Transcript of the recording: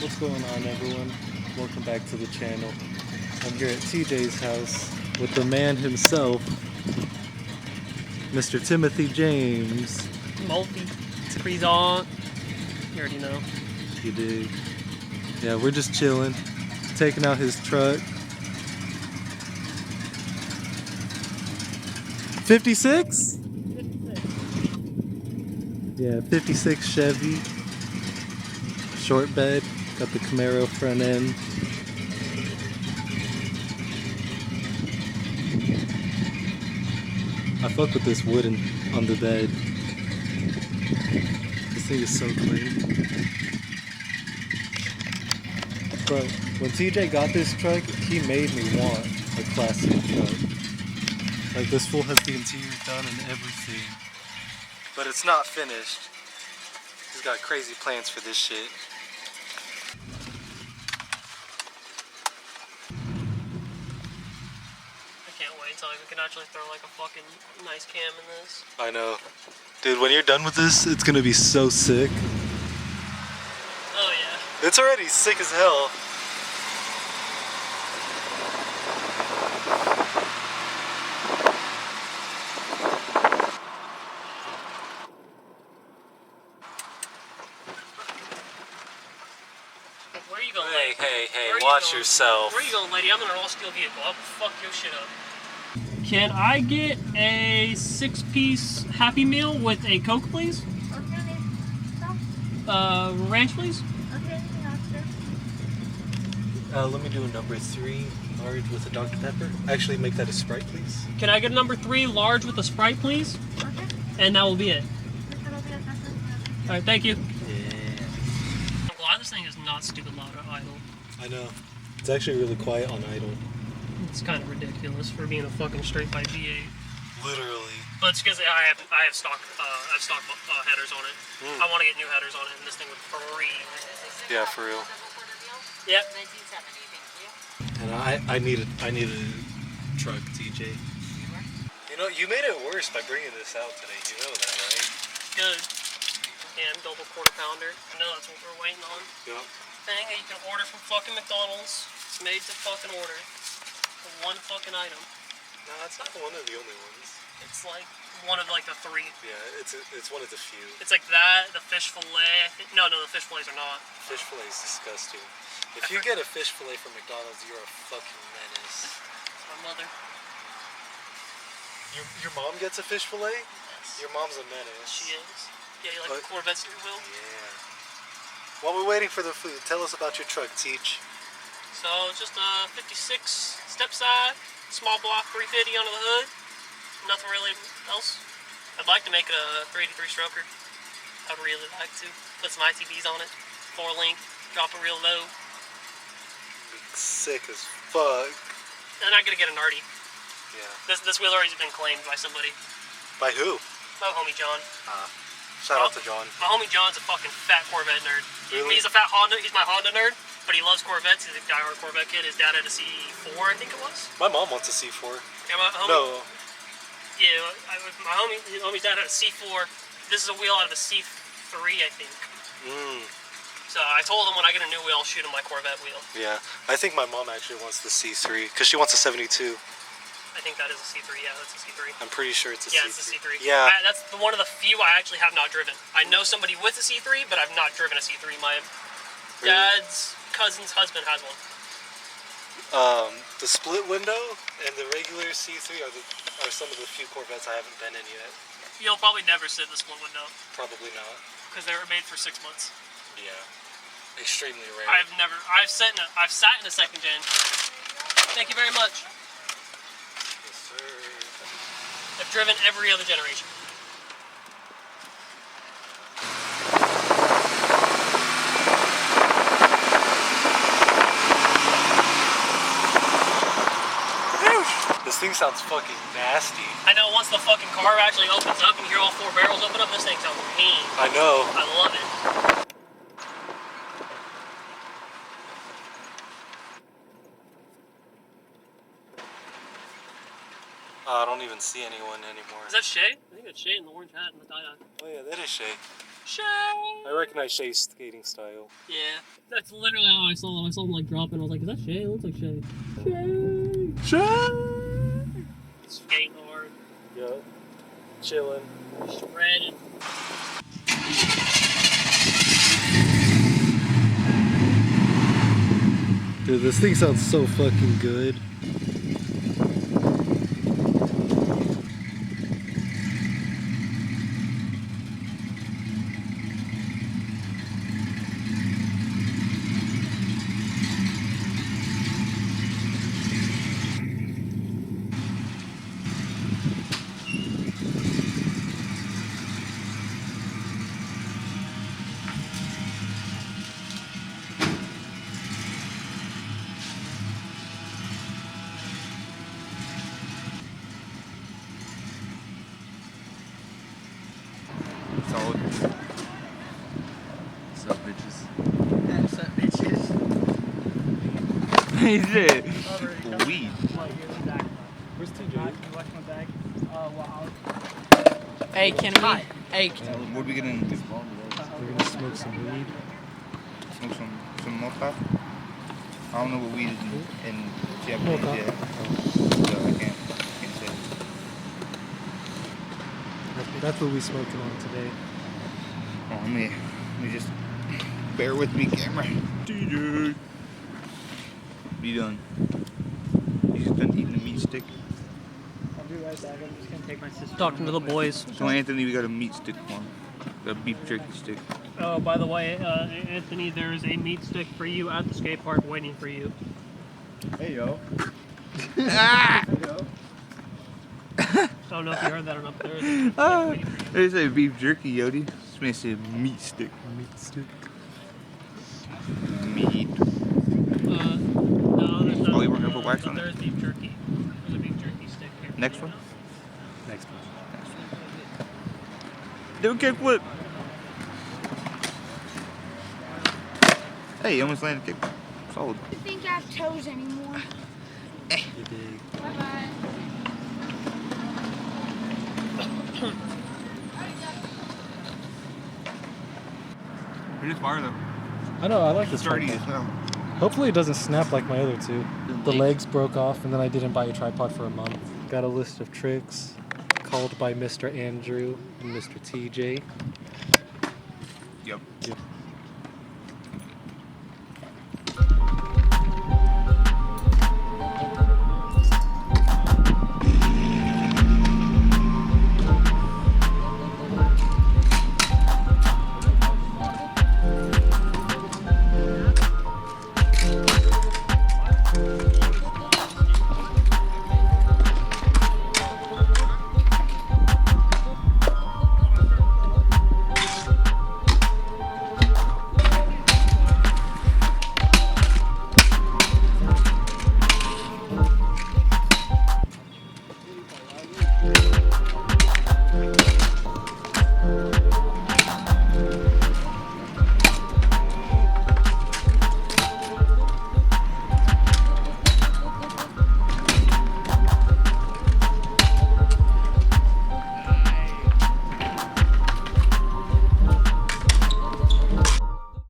What's going on, everyone? Welcome back to the channel. I'm here at TJ's house with the man himself, Mr. Timothy James. Multi, Présent. You already know. You dig? Yeah, we're just chilling, taking out his truck. 56? Yeah, 56 Chevy. Shortbed. Got the Camaro front end. I fuck with this wood on the bed. This thing is so clean. Bro, when TJ got this truck, he made me want a classic truck. Like, this fool has the interior done and everything. But it's not finished. He's got crazy plans for this shit. I can't wait until I can actually throw like a fucking nice cam in this. I know. Dude, when you're done with this, it's gonna be so sick. Oh yeah. It's already sick as hell. Where you going, Hey, lady? hey, hey, Where watch going? yourself. Where you going, lady? I'm in an all-steel vehicle. I'll fuck your shit up. Can I get a 6-piece Happy Meal with a Coke, please? Ranch, please? Okay, Let me do a number 3 large with a Dr. Pepper. Actually, make that a Sprite, please. Can I get a number 3 large with a Sprite, please? okay. And that will be it. Alright, thank you. Yeah. I'm glad this thing is not stupid loud or idle. I know. It's actually really quiet on idle. It's kind of ridiculous for being a fucking straight pipe V8. Literally. But it's because I have stock headers on it. I want to get new headers on it, and this thing would freeze. Yeah, for real. Yep. 1970, thank you. And I need a truck, TJ. You know, you made it worse by bringing this out today. You know that, right? Good. Damn, double quarter pounder. I know that's what we're waiting on. Yep. Thing that you can order from fucking McDonald's. It's made to fucking order. For one fucking item. No, it's not one of the only ones. It's like one of like the 3. Yeah, it's one of the few. It's like that, the fish fillet. I think. No, the fish fillets are not. Fish fillet is disgusting. If you get a fish fillet from McDonald's, you're a fucking menace. It's my mother. Your mom gets a fish fillet? Yes. Your mom's a menace. She is. Yeah, you like the Corvette steering wheel? Yeah. While we're waiting for the food, tell us about your truck, Teach. So it's just a 56 Stepside, small block 350 under the hood. Nothing really else. I'd like to make it a 383 stroker. I'd really like to. Put some ITBs on it. 4-link, drop it real low. Sick as fuck. And I'm gonna get an arty. Yeah. This wheel already been claimed by somebody. By who? My homie John. Shout out to John. My homie John's a fucking fat Corvette nerd. Really? He's a fat Honda. He's my Honda nerd, but he loves Corvettes. He's a diehard Corvette kid. His dad had a C4, I think it was. My mom wants a C4. Yeah, my homie. No. Yeah, my homie's dad had a C4. This is a wheel out of a C3, I think. So I told him when I get a new wheel, I'll shoot him my Corvette wheel. Yeah, I think my mom actually wants the C3 because she wants a 72. I think that is a C3. Yeah, that's a C3. I'm pretty sure it's a C3. Yeah, it's a C3. Yeah. That's one of the few I actually have not driven. I know somebody with a C3, but I've not driven a C3. My dad's cousin's husband has one. The split window and the regular C3 are some of the few Corvettes I haven't been in yet. You'll probably never sit in the split window Probably not. because they were made for 6 months. Yeah. Extremely rare. I've sat in a second gen. Thank you very much. Yes, sir. I've driven every other generation. This thing sounds fucking nasty. I know once the fucking car actually opens up and you hear all 4 barrels open up, this thing sounds mean. I know. I love it. I don't even see anyone anymore. Is that Shay? I think it's Shay in the orange hat and the tie-dye. Oh yeah, that is Shay. Shay! I recognize Shay's skating style. Yeah, that's literally how I saw him. I saw him like dropping. I was like, is that Shay? It looks like Shay. Shay! Shay! Skating hard. Yup. Chilling. Shredded. Dude, this thing sounds so fucking good. Solid. What's up, bitches? What's up, bitches? He said weed. Where's TJ? Hey, can we? Hey, What are we gonna do? We're gonna smoke some weed. Smoke some mocha? I don't know what weed is in Japanese Mocha. yet. So I can't say. That's what we smoking on today. Oh, let me just bear with me, camera. DJ. Be done. You just done eating the meat stick. I'll be right back. I'm just gonna take my sister. Talking to the boys. So Anthony, we got a meat stick one. A beef jerky stick. Oh, by the way, Anthony, there is a meat stick for you at the skate park waiting for you. Hey yo. Ah! I don't know if you heard that or not, but there is a meat stick Ah! waiting for you. They say beef jerky, Yodi. This man said meat stick. Meat stick. Meat. No, there's not. Oh, you weren't gonna put wax but on it? There's beef jerky. There's a beef jerky stick here. Next one? Next one. Do a kickflip. Hey, you almost landed a kick. Solid. I don't think I have toes anymore. You dig. Bye-bye. It is fire though. I know, I like this Sturdy tripod. as hell. Hopefully it doesn't snap like my other two. The legs. legs broke off and then I didn't buy a tripod for a month. Got a list of tricks called by Mr. Andrew and Mr. TJ.